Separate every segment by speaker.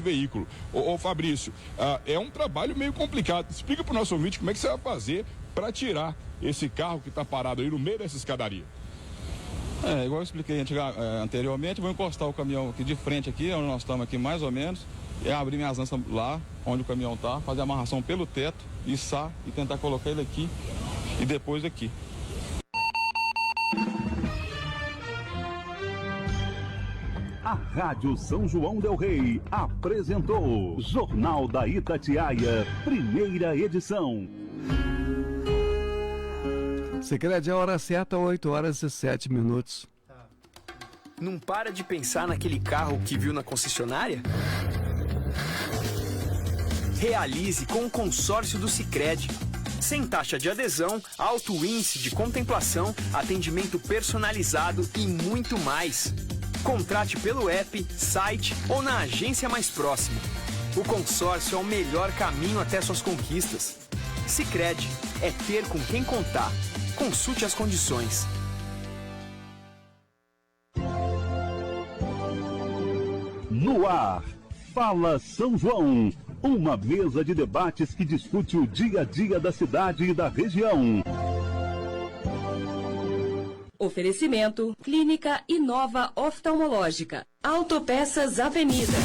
Speaker 1: veículo. Ô Fabrício, é um trabalho meio complicado. Explica para o nosso ouvinte como é que você vai fazer para tirar esse carro que está parado aí no meio dessa escadaria.
Speaker 2: Igual eu expliquei anteriormente, vou encostar o caminhão aqui de frente aqui, onde nós estamos aqui mais ou menos, e abrir minhas lanças lá, onde o caminhão está, fazer a amarração pelo teto, içar e tentar colocar ele aqui e depois aqui.
Speaker 3: A Rádio São João del Rei apresentou Jornal da Itatiaia, primeira edição.
Speaker 4: Sicredi, a hora certa, 8h07.
Speaker 5: Não para de pensar naquele carro que viu na concessionária? Realize com o consórcio do Sicredi. Sem taxa de adesão, alto índice de contemplação, atendimento personalizado e muito mais. Contrate pelo app, site ou na agência mais próxima. O consórcio é o melhor caminho até suas conquistas. Sicredi, é ter com quem contar. Consulte as condições.
Speaker 3: No ar, Fala São João, uma mesa de debates que discute o dia a dia da cidade e da região.
Speaker 6: Oferecimento, Clínica Inova Oftalmológica, Autopeças Avenida.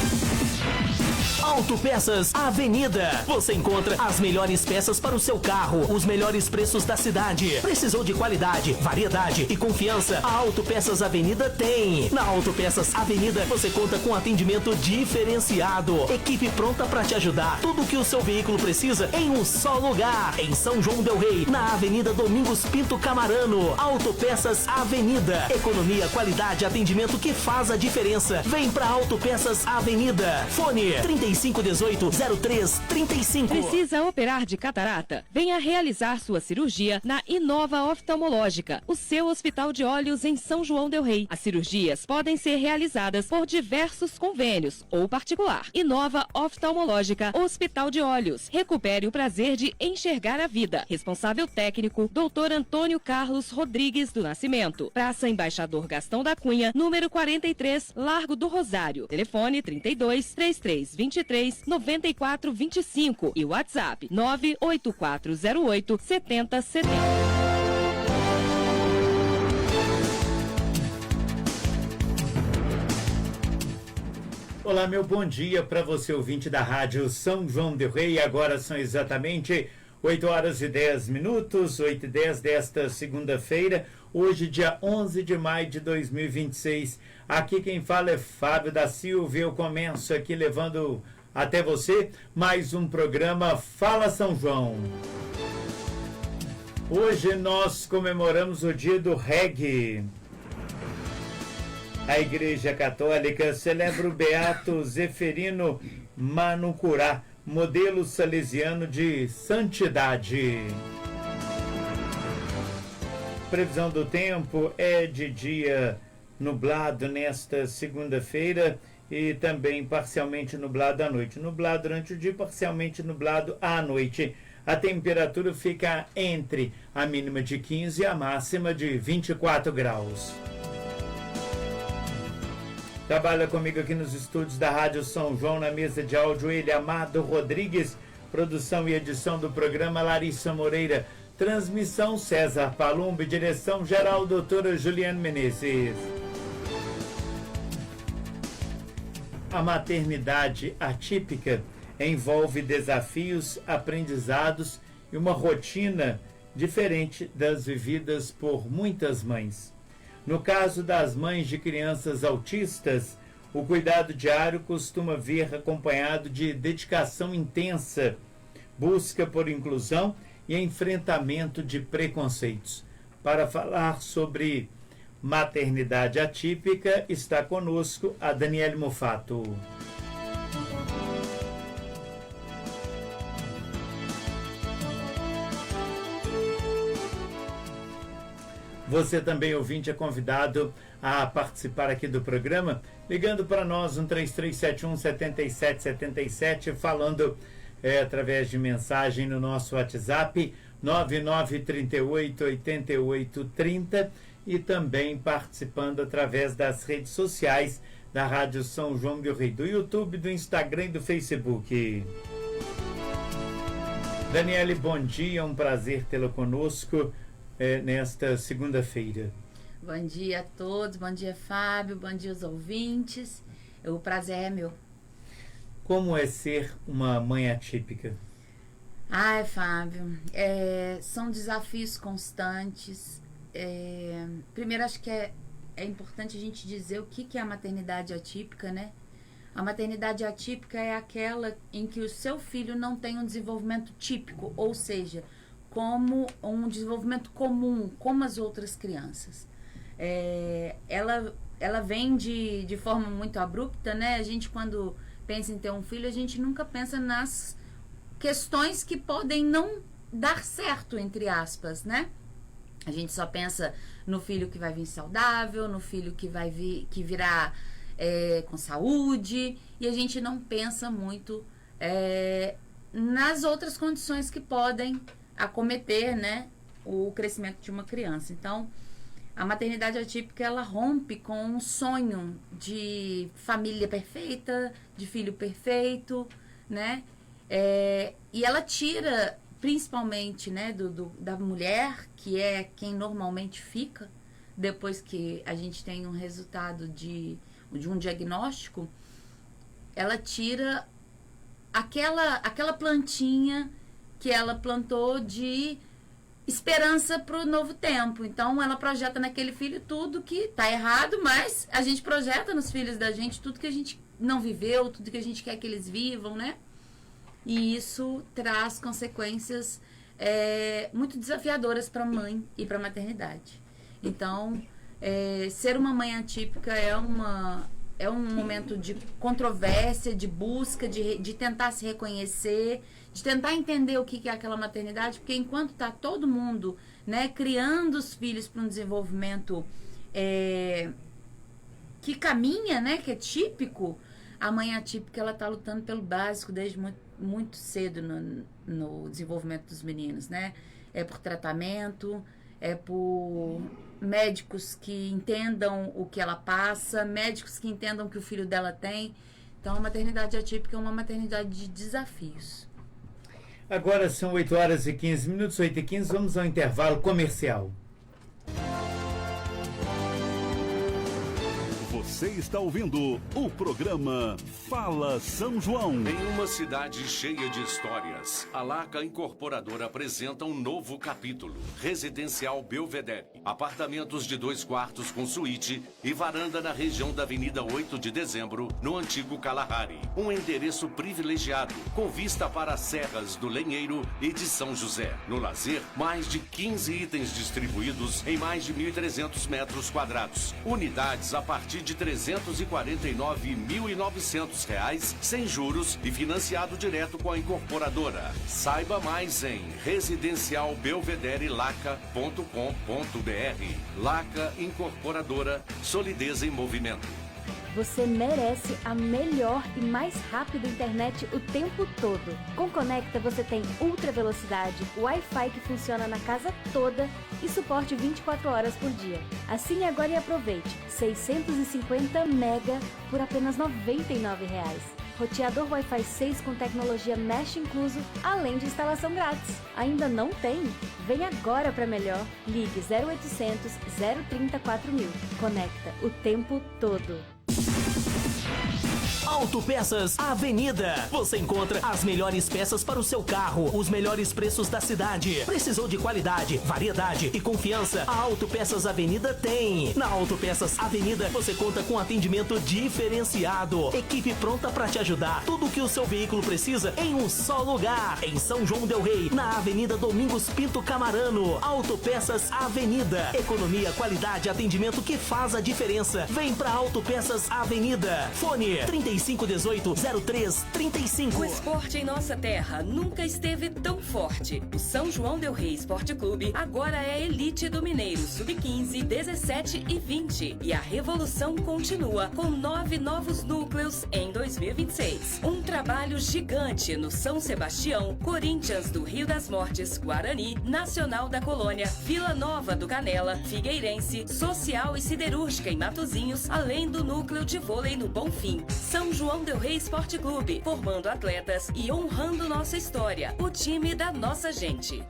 Speaker 7: Autopeças Avenida. Você encontra as melhores peças para o seu carro, os melhores preços da cidade. Precisou de qualidade, variedade e confiança? A Autopeças Avenida tem. Na Autopeças Avenida você conta com atendimento diferenciado, equipe pronta para te ajudar. Tudo o que o seu veículo precisa em um só lugar. Em São João del Rei, na Avenida Domingos Pinto Camarano. Autopeças Avenida. Economia, qualidade, atendimento que faz a diferença. Vem pra Autopeças Avenida. Fone 3518-0335.
Speaker 6: Precisa operar de catarata? Venha realizar sua cirurgia na Inova Oftalmológica, o seu hospital de olhos em São João del Rei. As cirurgias podem ser realizadas por diversos convênios ou particular. Inova Oftalmológica, Hospital de Olhos. Recupere o prazer de enxergar a vida. Responsável técnico, Dr. Antônio Carlos Rodrigues do Nascimento. Praça Embaixador Gastão da Cunha, número 43, Largo do Rosário. Telefone 32-3323-9425 e WhatsApp 98408-7070.
Speaker 8: Olá, meu bom dia para você, ouvinte da Rádio São João del Rei. Agora são exatamente 8h10, 8h10 desta segunda-feira, hoje dia 11 de maio de 2026. Aqui quem fala é Fábio da Silva. Eu começo aqui levando até você mais um programa Fala São João. Hoje nós comemoramos o dia do reggae. A Igreja Católica celebra o Beato Zeferino Manucurá, modelo salesiano de santidade. Previsão do tempo é de dia nublado nesta segunda-feira e também parcialmente nublado à noite. Nublado durante o dia, parcialmente nublado à noite. A temperatura fica entre a mínima de 15 e a máxima de 24 graus. Trabalha comigo aqui nos estúdios da Rádio São João, na mesa de áudio, ele, Amado Rodrigues. Produção e edição do programa, Larissa Moreira. Transmissão, César Palumbi. Direção geral, doutora Juliane Menezes. A maternidade atípica envolve desafios, aprendizados e uma rotina diferente das vividas por muitas mães. No caso das mães de crianças autistas, o cuidado diário costuma vir acompanhado de dedicação intensa, busca por inclusão e enfrentamento de preconceitos. Para falar sobre maternidade atípica, está conosco a Daniele Mufato. Você também, ouvinte, é convidado a participar aqui do programa, ligando para nós, 3371-7777, falando através de mensagem no nosso WhatsApp, 9938-8830, e também participando através das redes sociais da Rádio São João del Rei, do YouTube, do Instagram e do Facebook. Daniele, bom dia, é um prazer tê-la conosco nesta segunda-feira.
Speaker 9: Bom dia a todos, bom dia Fábio, bom dia aos ouvintes, o prazer é meu.
Speaker 8: Como é ser uma mãe atípica?
Speaker 9: Ai, Fábio, são desafios constantes. Primeiro, acho que é importante a gente dizer o que é a maternidade atípica, né? A maternidade atípica é aquela em que o seu filho não tem um desenvolvimento típico, ou seja, como um desenvolvimento comum, como as outras crianças. Ela vem de forma muito abrupta, né? A gente, quando pensa em ter um filho, a gente nunca pensa nas questões que podem não dar certo, entre aspas, né? A gente só pensa no filho que vai vir saudável, no filho que vai virá com saúde, e a gente não pensa muito nas outras condições que podem acometer, né, o crescimento de uma criança. Então, a maternidade atípica, ela rompe com um sonho de família perfeita, de filho perfeito, né? E ela tira, principalmente, né, da mulher, que é quem normalmente fica, depois que a gente tem um resultado de um diagnóstico, ela tira aquela plantinha que ela plantou de esperança para o novo tempo. Então, ela projeta naquele filho tudo que está errado, mas a gente projeta nos filhos da gente tudo que a gente não viveu, tudo que a gente quer que eles vivam, né? E isso traz consequências muito desafiadoras para a mãe e para a maternidade. Então, ser uma mãe atípica é um momento de controvérsia, de busca, de tentar se reconhecer, de tentar entender o que é aquela maternidade, porque enquanto está todo mundo, né, criando os filhos para um desenvolvimento que caminha, né, que é típico, a mãe atípica, ela está lutando pelo básico desde muito cedo no desenvolvimento dos meninos, né? É por tratamento, é por médicos que entendam o que ela passa, médicos que entendam o que o filho dela tem. Então, a maternidade atípica é uma maternidade de desafios.
Speaker 8: Agora são 8h15, 8h15, vamos ao intervalo comercial.
Speaker 3: Você está ouvindo o programa Fala São João.
Speaker 10: Em uma cidade cheia de histórias, a Laca Incorporadora apresenta um novo capítulo. Residencial Belvedere. Apartamentos de 2 quartos com suíte e varanda na região da Avenida 8 de Dezembro, no antigo Kalahari. Um endereço privilegiado, com vista para as serras do Lenheiro e de São José. No lazer, mais de 15 itens distribuídos em mais de 1.300 metros quadrados. Unidades a partir de R$ 349.900 sem juros e financiado direto com a incorporadora. Saiba mais em residencialbelvederelaca.com.br. Laca Incorporadora, solidez em movimento.
Speaker 11: Você merece a melhor e mais rápida internet o tempo todo. Com Conecta você tem ultra velocidade, Wi-Fi que funciona na casa toda e suporte 24 horas por dia. Assine agora e aproveite 650 mega por apenas R$ 99. Roteador Wi-Fi 6 com tecnologia Mesh incluso, além de instalação grátis. Ainda não tem? Vem agora para melhor. Ligue 0800 030 4000. Conecta o tempo todo.
Speaker 7: Autopeças Avenida. Você encontra as melhores peças para o seu carro, os melhores preços da cidade. Precisou de qualidade, variedade e confiança? A Autopeças Avenida tem. Na Autopeças Avenida você conta com atendimento diferenciado, equipe pronta para te ajudar. Tudo o que o seu veículo precisa em um só lugar. Em São João del Rei, na Avenida Domingos Pinto Camarano. Autopeças Avenida. Economia, qualidade, atendimento que faz a diferença. Vem pra Autopeças Avenida. Fone 35 3518-0335.
Speaker 6: O esporte em nossa terra nunca esteve tão forte. O São João del Rei Esporte Clube agora é elite do Mineiro Sub-15, 17 e 20. E a revolução continua com 9 novos núcleos em 2026. Um trabalho gigante no São Sebastião, Corinthians do Rio das Mortes, Guarani, Nacional da Colônia, Vila Nova do Canela, Figueirense, Social e Siderúrgica em Matozinhos, além do núcleo de vôlei no Bonfim. São João del Rei Esporte Clube, formando atletas e honrando nossa história. O time da nossa gente.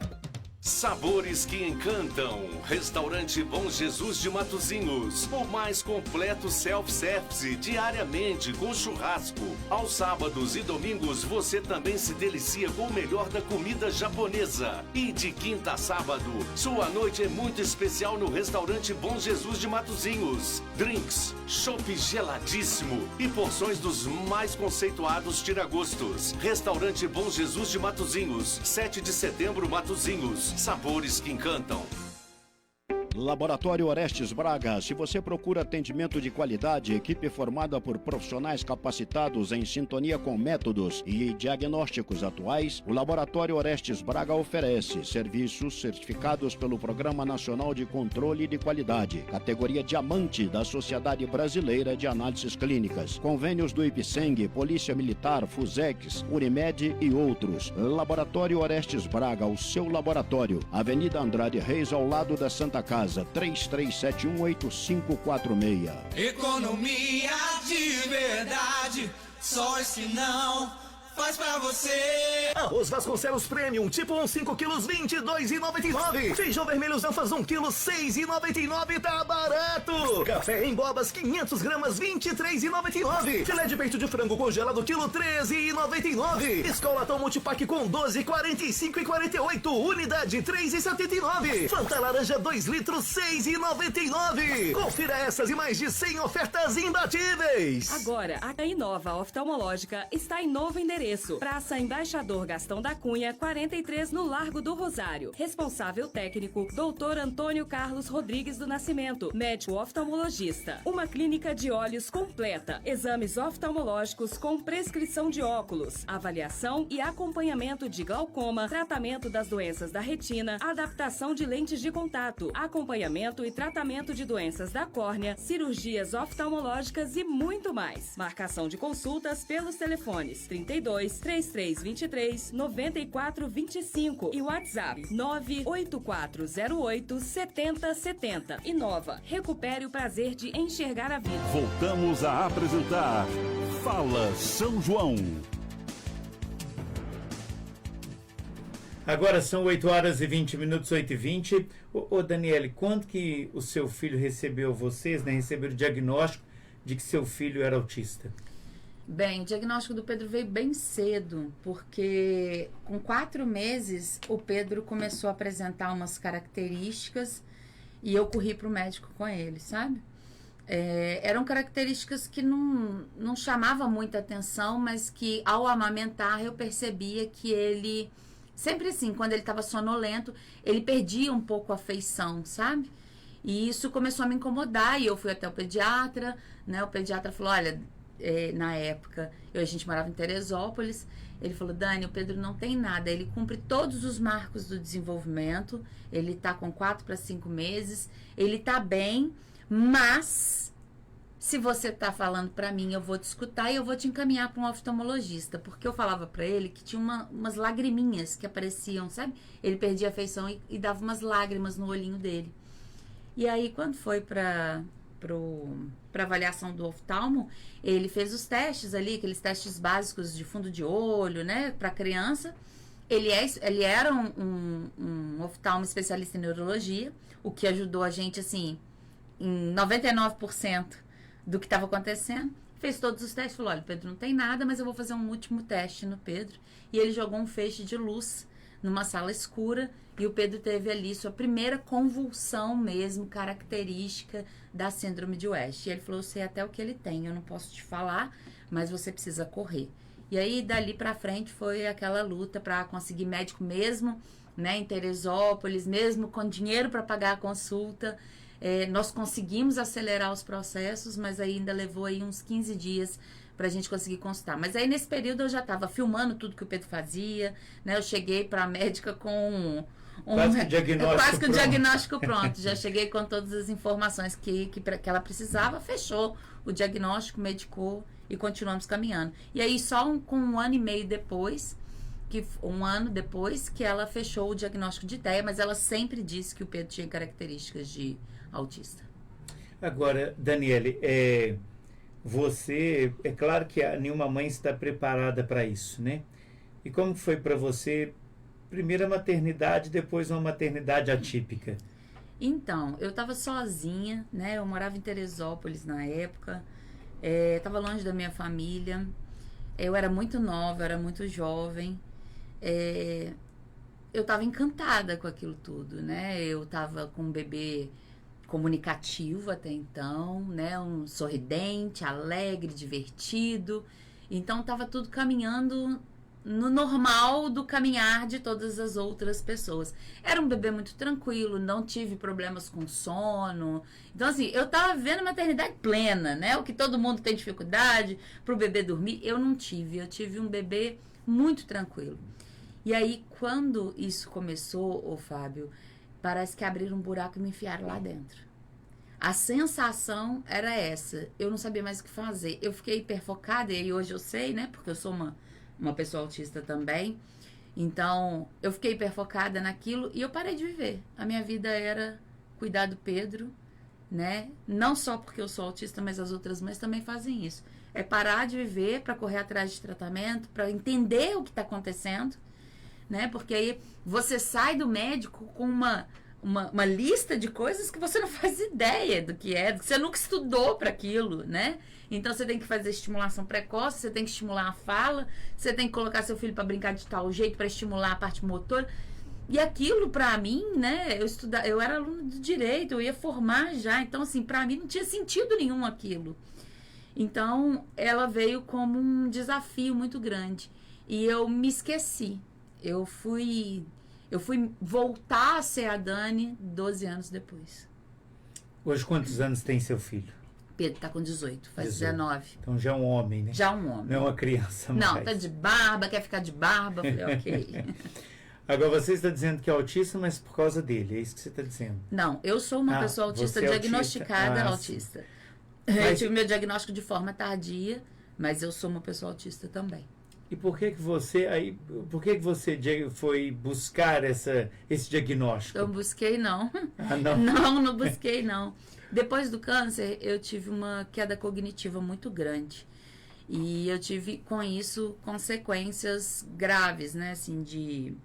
Speaker 10: Sabores que encantam. Restaurante Bom Jesus de Matozinhos. O mais completo self-service diariamente com churrasco. Aos sábados e domingos você também se delicia com o melhor da comida japonesa. E de quinta a sábado, sua noite é muito especial no Restaurante Bom Jesus de Matozinhos. Drinks, chopp geladíssimo e porções dos mais conceituados tiragostos. Restaurante Bom Jesus de Matozinhos, 7 de setembro, Matozinhos. Sabores que encantam.
Speaker 12: Laboratório Orestes Braga. Se você procura atendimento de qualidade, equipe formada por profissionais capacitados em sintonia com métodos e diagnósticos atuais, o Laboratório Orestes Braga oferece serviços certificados pelo Programa Nacional de Controle de Qualidade, categoria Diamante da Sociedade Brasileira de Análises Clínicas, convênios do IPSENG, Polícia Militar, Fusex, Unimed e outros. Laboratório Orestes Braga, o seu laboratório. Avenida Andrade Reis, ao lado da Santa Casa. 33718546.
Speaker 13: Economia de verdade, só esse não faz pra você.
Speaker 7: Arroz Vasconcelos Premium, tipo 1, 5 quilos, R$22,99. Feijão vermelho Zanfas, 1 quilo, R$6,99, tá barato. Café em Bobas, 500 gramas, R$23,99. Filé de peito de frango congelado, quilo, R$13,99. Escolatão Multipack com 12, R$45 e R$48. Unidade, R$3,79. Fanta laranja, 2 litros, R$6,99. Confira essas e mais de 100 ofertas imbatíveis.
Speaker 6: Agora, a Inova Oftalmológica está em novo endereço. Praça Embaixador Gastão da Cunha, 43, no Largo do Rosário. Responsável técnico, Dr. Antônio Carlos Rodrigues do Nascimento, médico oftalmologista. Uma clínica de olhos completa. Exames oftalmológicos com prescrição de óculos, avaliação e acompanhamento de glaucoma, tratamento das doenças da retina, adaptação de lentes de contato, acompanhamento e tratamento de doenças da córnea, cirurgias oftalmológicas e muito mais. Marcação de consultas pelos telefones 32 3323 9425 e WhatsApp 98408 7070. Inova, recupere o prazer de enxergar a vida.
Speaker 3: Voltamos a apresentar Fala São João.
Speaker 8: Agora são 8 horas e 20 minutos, 8h20. Ô Daniele, quando que o seu filho recebeu vocês, né? Receberam o diagnóstico de que seu filho era autista?
Speaker 9: Bem, o diagnóstico do Pedro veio bem cedo, porque com 4 meses o Pedro começou a apresentar umas características e eu corri para o médico com ele, sabe? Eram características que não chamavam muita atenção, mas que ao amamentar eu percebia que ele, sempre assim, quando ele estava sonolento, ele perdia um pouco a feição, sabe? E isso começou a me incomodar e eu fui até o pediatra, né? O pediatra falou, olha... na época, a gente morava em Teresópolis, ele falou, Dani, o Pedro não tem nada, ele cumpre todos os marcos do desenvolvimento, ele tá com 4 para 5 meses, ele tá bem, mas se você tá falando para mim, eu vou te escutar e eu vou te encaminhar para um oftalmologista, porque eu falava para ele que tinha umas lagriminhas que apareciam, sabe? Ele perdia a feição e dava umas lágrimas no olhinho dele. E aí, quando foi para avaliação do oftalmo, ele fez os testes ali, aqueles testes básicos de fundo de olho, né, para criança. Ele era um oftalmo especialista em neurologia, o que ajudou a gente, assim, em 99% do que estava acontecendo. Fez todos os testes, falou, olha, Pedro não tem nada, mas eu vou fazer um último teste no Pedro. E ele jogou um feixe de luz numa sala escura e o Pedro teve ali sua primeira convulsão mesmo, característica da síndrome de West. E ele falou, eu sei até o que ele tem, eu não posso te falar, mas você precisa correr. E aí, dali pra frente, foi aquela luta para conseguir médico mesmo, né, em Teresópolis, mesmo com dinheiro para pagar a consulta. Nós conseguimos acelerar os processos, mas ainda levou aí uns 15 dias pra gente conseguir consultar. Mas aí, nesse período, eu já estava filmando tudo que o Pedro fazia, né? Eu cheguei pra médica com
Speaker 8: quase que o
Speaker 9: diagnóstico pronto. Já cheguei com todas as informações que ela precisava, fechou o diagnóstico, medicou e continuamos caminhando. E aí, só com um ano e meio depois, que ela fechou o diagnóstico de TEA, mas ela sempre disse que o Pedro tinha características de autista.
Speaker 8: Agora, Daniele, você, é claro que nenhuma mãe está preparada para isso, né? E como foi para você, primeiro a maternidade, depois uma maternidade atípica?
Speaker 9: Então, eu estava sozinha, né? Eu morava em Teresópolis na época, estava longe da minha família, eu era muito nova, era muito jovem, eu estava encantada com aquilo tudo, né? Eu estava com um bebê comunicativo até então, né? Um sorridente, alegre, divertido. Então, estava tudo caminhando no normal do caminhar de todas as outras pessoas. Era um bebê muito tranquilo, não tive problemas com sono. Então, assim, eu estava vivendo a maternidade plena, né? O que todo mundo tem dificuldade para o bebê dormir, eu não tive. Eu tive um bebê muito tranquilo. E aí, quando isso começou, Fábio, parece que abriram um buraco e me enfiaram lá dentro. A sensação era essa. Eu não sabia mais o que fazer. Eu fiquei hiperfocada, e hoje eu sei, né? Porque eu sou uma pessoa autista também. Então, eu fiquei hiperfocada naquilo e eu parei de viver. A minha vida era cuidar do Pedro, né? Não só porque eu sou autista, mas as outras mães também fazem isso. É parar de viver para correr atrás de tratamento, para entender o que está acontecendo, né? Porque aí você sai do médico com uma lista de coisas que você não faz ideia do que você nunca estudou para aquilo, né? Então, você tem que fazer estimulação precoce, você tem que estimular a fala, você tem que colocar seu filho para brincar de tal jeito, para estimular a parte motora. E aquilo, para mim, né? Eu era aluna de direito, eu ia formar já. Então, assim, para mim não tinha sentido nenhum aquilo. Então, ela veio como um desafio muito grande. E eu me esqueci. Eu fui voltar a ser a Dani 12 anos depois.
Speaker 8: Hoje, quantos anos tem seu filho?
Speaker 9: Pedro tá com 18, faz 19.
Speaker 8: Então já é um homem, né?
Speaker 9: Já é um homem.
Speaker 8: Não é uma criança mais.
Speaker 9: Não, tá de barba, quer ficar de barba. Falei, ok.
Speaker 8: Agora, você está dizendo que é autista, mas por causa dele, é isso que você está dizendo?
Speaker 9: Não, eu sou uma pessoa autista diagnosticada autista. Eu tive meu diagnóstico de forma tardia, mas eu sou uma pessoa autista também.
Speaker 8: E por que você foi buscar esse diagnóstico?
Speaker 9: Eu busquei, não.
Speaker 8: Ah, não?
Speaker 9: Não busquei, não. Depois do câncer, eu tive uma queda cognitiva muito grande. E eu tive, com isso, consequências graves, né? Assim,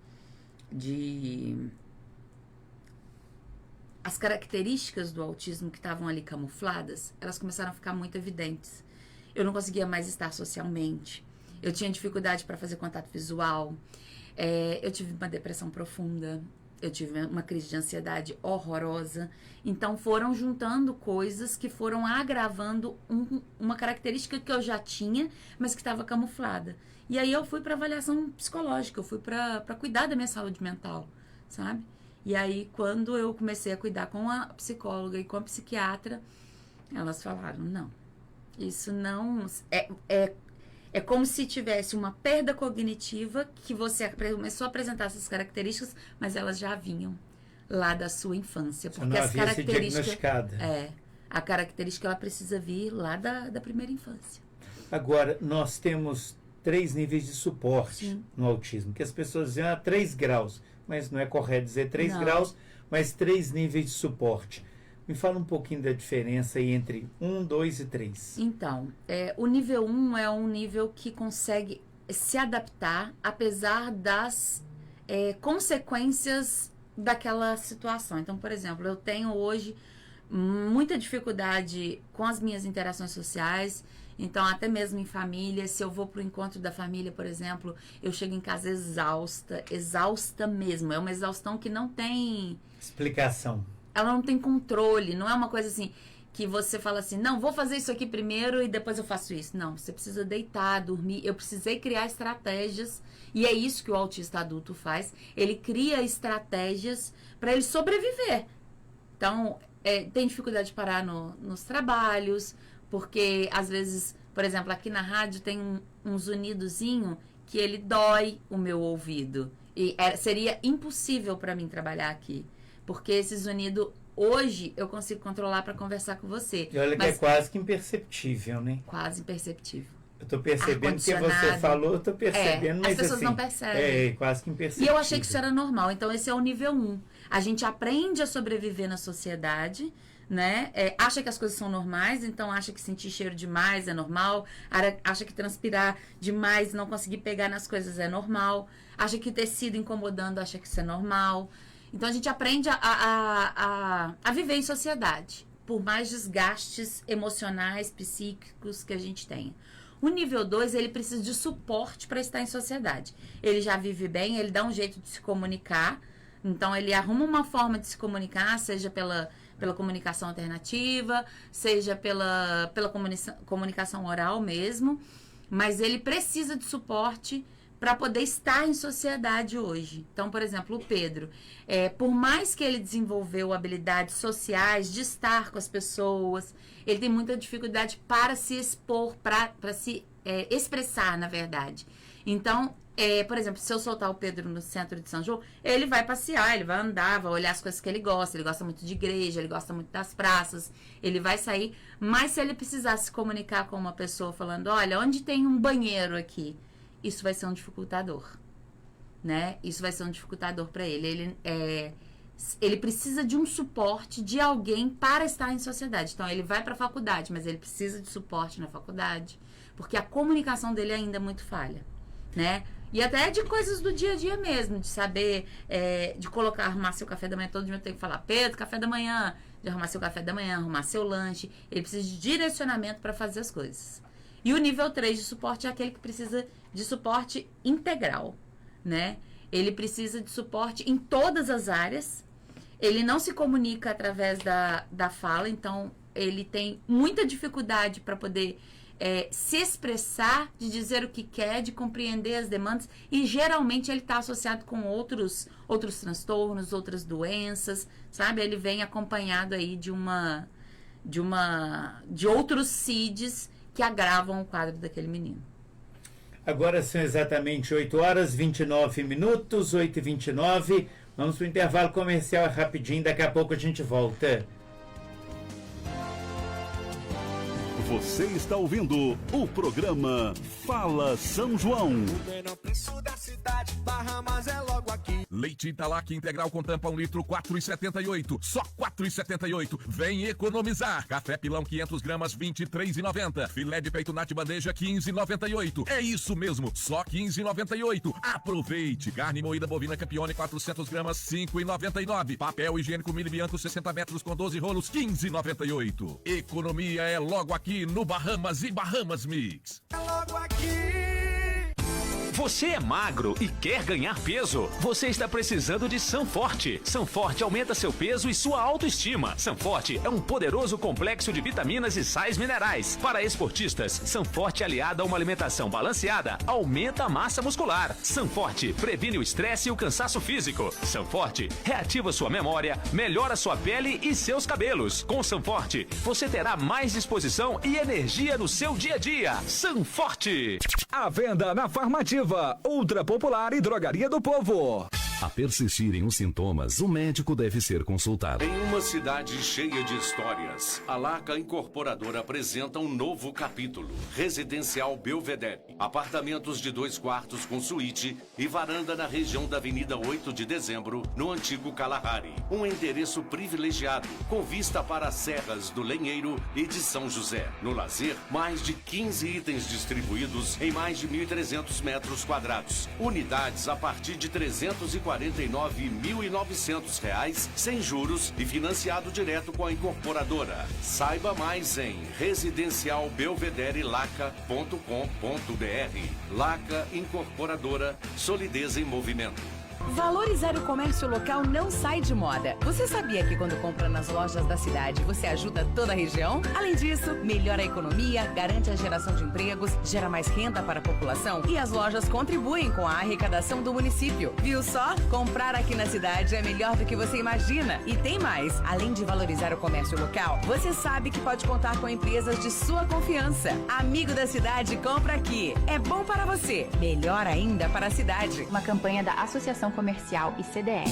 Speaker 9: As características do autismo que estavam ali camufladas, elas começaram a ficar muito evidentes. Eu não conseguia mais estar socialmente. Eu tinha dificuldade para fazer contato visual. Eu tive uma depressão profunda. Eu tive uma crise de ansiedade horrorosa. Então, foram juntando coisas que foram agravando uma característica que eu já tinha, mas que estava camuflada. E aí, eu fui para avaliação psicológica. Eu fui para cuidar da minha saúde mental, sabe? E aí, quando eu comecei a cuidar com a psicóloga e com a psiquiatra, elas falaram, não, isso não... É como se tivesse uma perda cognitiva que você começou a apresentar essas características, mas elas já vinham lá da sua infância.
Speaker 8: Porque não havia se diagnosticada.
Speaker 9: A característica ela precisa vir lá da primeira infância.
Speaker 8: Agora, nós temos 3 níveis de suporte no autismo, que as pessoas dizem 3 graus, mas não é correto dizer 3 graus, mas 3 níveis de suporte. Me fala um pouquinho da diferença aí entre 1, 2 e 3.
Speaker 9: Então, o nível 1 é um nível que consegue se adaptar, apesar das consequências daquela situação. Então, por exemplo, eu tenho hoje muita dificuldade com as minhas interações sociais. Então, até mesmo em família, se eu vou para o encontro da família, por exemplo, eu chego em casa exausta mesmo. É uma exaustão que não tem...
Speaker 8: explicação.
Speaker 9: Ela não tem controle, não é uma coisa assim que você fala assim, não, vou fazer isso aqui primeiro e depois eu faço isso. Não, você precisa deitar, dormir. Eu precisei criar estratégias e é isso que o autista adulto faz. Ele cria estratégias para ele sobreviver. Então, tem dificuldade de parar nos trabalhos, porque às vezes Por exemplo, aqui na rádio tem um zunidozinho que ele dói o meu ouvido. E seria impossível para mim trabalhar aqui. Porque esse zunido, hoje, eu consigo controlar para conversar com você.
Speaker 8: E olha que é quase que imperceptível, né?
Speaker 9: Quase imperceptível.
Speaker 8: Eu tô percebendo que você falou, eu tô percebendo, mas
Speaker 9: as pessoas
Speaker 8: assim,
Speaker 9: não percebem.
Speaker 8: Quase que imperceptível.
Speaker 9: E eu achei que isso era normal. Então, esse é o nível 1. A gente aprende a sobreviver na sociedade, né? Acha que as coisas são normais, então acha que sentir cheiro demais é normal, acha que transpirar demais e não conseguir pegar nas coisas é normal, acha que tecido incomodando, acha que isso é normal. Então, a gente aprende a viver em sociedade, por mais desgastes emocionais, psíquicos que a gente tenha. O nível 2, ele precisa de suporte para estar em sociedade. Ele já vive bem, ele dá um jeito de se comunicar. Então, ele arruma uma forma de se comunicar, seja pela comunicação alternativa, seja pela comunicação oral mesmo. Mas ele precisa de suporte para poder estar em sociedade hoje. Então, por exemplo, o Pedro, por mais que ele desenvolveu habilidades sociais, de estar com as pessoas, ele tem muita dificuldade para se expor, para se expressar, na verdade. Então, por exemplo, se eu soltar o Pedro no centro de São João, ele vai passear, ele vai andar, vai olhar as coisas que ele gosta muito de igreja, ele gosta muito das praças, ele vai sair, mas se ele precisar se comunicar com uma pessoa falando, olha, onde tem um banheiro aqui? Isso vai ser um dificultador, né? Isso vai ser um dificultador para ele. Ele precisa de um suporte de alguém para estar em sociedade. Então, ele vai para a faculdade, mas ele precisa de suporte na faculdade, porque a comunicação dele ainda é muito falha, né? E até de coisas do dia a dia mesmo, de saber, de arrumar seu café da manhã. Todo dia eu tenho que falar, Pedro, café da manhã, de arrumar seu café da manhã, arrumar seu lanche. Ele precisa de direcionamento para fazer as coisas. E o nível 3 de suporte é aquele que precisa de suporte integral, né? Ele precisa de suporte em todas as áreas. Ele não se comunica através da fala, então ele tem muita dificuldade para poder se expressar, de dizer o que quer, de compreender as demandas, e geralmente ele está associado com outros transtornos, outras doenças, sabe? Ele vem acompanhado aí de outros CIDs que agravam o quadro daquele menino.
Speaker 8: Agora são exatamente 8h29, 8h29. Vamos para o intervalo comercial rapidinho, daqui a pouco a gente volta.
Speaker 3: Você está ouvindo o programa Fala São João.
Speaker 13: O menor preço da cidade, Bahamas é logo aqui.
Speaker 14: Leite Italac integral com tampa 1 litro, 4,78. Só 4,78. Vem economizar. Café pilão 500 gramas, 23,90. Filé de peito nat bandeja, 15,98. É isso mesmo, só 15,98. Aproveite. Carne moída bovina Campione 400 gramas, 5,99. Papel higiênico Mili Bianco 60 metros com 12 rolos, 15,98. Economia é logo aqui no Bahamas e Bahamas Mix.
Speaker 13: É logo aqui.
Speaker 15: Você é magro e quer ganhar peso? Você está precisando de Sanforte. Sanforte aumenta seu peso e sua autoestima. Sanforte é um poderoso complexo de vitaminas e sais minerais. Para esportistas, Sanforte aliada a uma alimentação balanceada aumenta a massa muscular. Sanforte previne o estresse e o cansaço físico. Sanforte reativa sua memória, melhora sua pele e seus cabelos. Com Sanforte, você terá mais disposição e energia no seu dia a dia. Sanforte.
Speaker 16: À venda na Farmativa, Ultra Popular e Drogaria do Povo.
Speaker 17: A persistirem os sintomas, o médico deve ser consultado.
Speaker 10: Em uma cidade cheia de histórias, a Laca Incorporadora apresenta um novo capítulo. Residencial Belvedere. Apartamentos de 2 quartos com suíte e varanda na região da Avenida 8 de Dezembro, no antigo Kalahari. Um endereço privilegiado, com vista para as serras do Lenheiro e de São José. No lazer, mais de 15 itens distribuídos em mais de 1.300 metros quadrados. Unidades a partir de R$ 349.900 sem juros e financiado direto com a incorporadora. Saiba mais em residencialbelvederelaca.com.br. Laca Incorporadora, solidez em movimento.
Speaker 18: Valorizar o comércio local não sai de moda. Você sabia que quando compra nas lojas da cidade, você ajuda toda a região? Além disso, melhora a economia, garante a geração de empregos, gera mais renda para a população e as lojas contribuem com a arrecadação do município. Viu só? Comprar aqui na cidade é melhor do que você imagina. E tem mais. Além de valorizar o comércio local, você sabe que pode contar com empresas de sua confiança. Amigo da cidade, compra aqui. É bom para você, melhor ainda para a cidade.
Speaker 19: Uma campanha da Associação Comercial e CDL.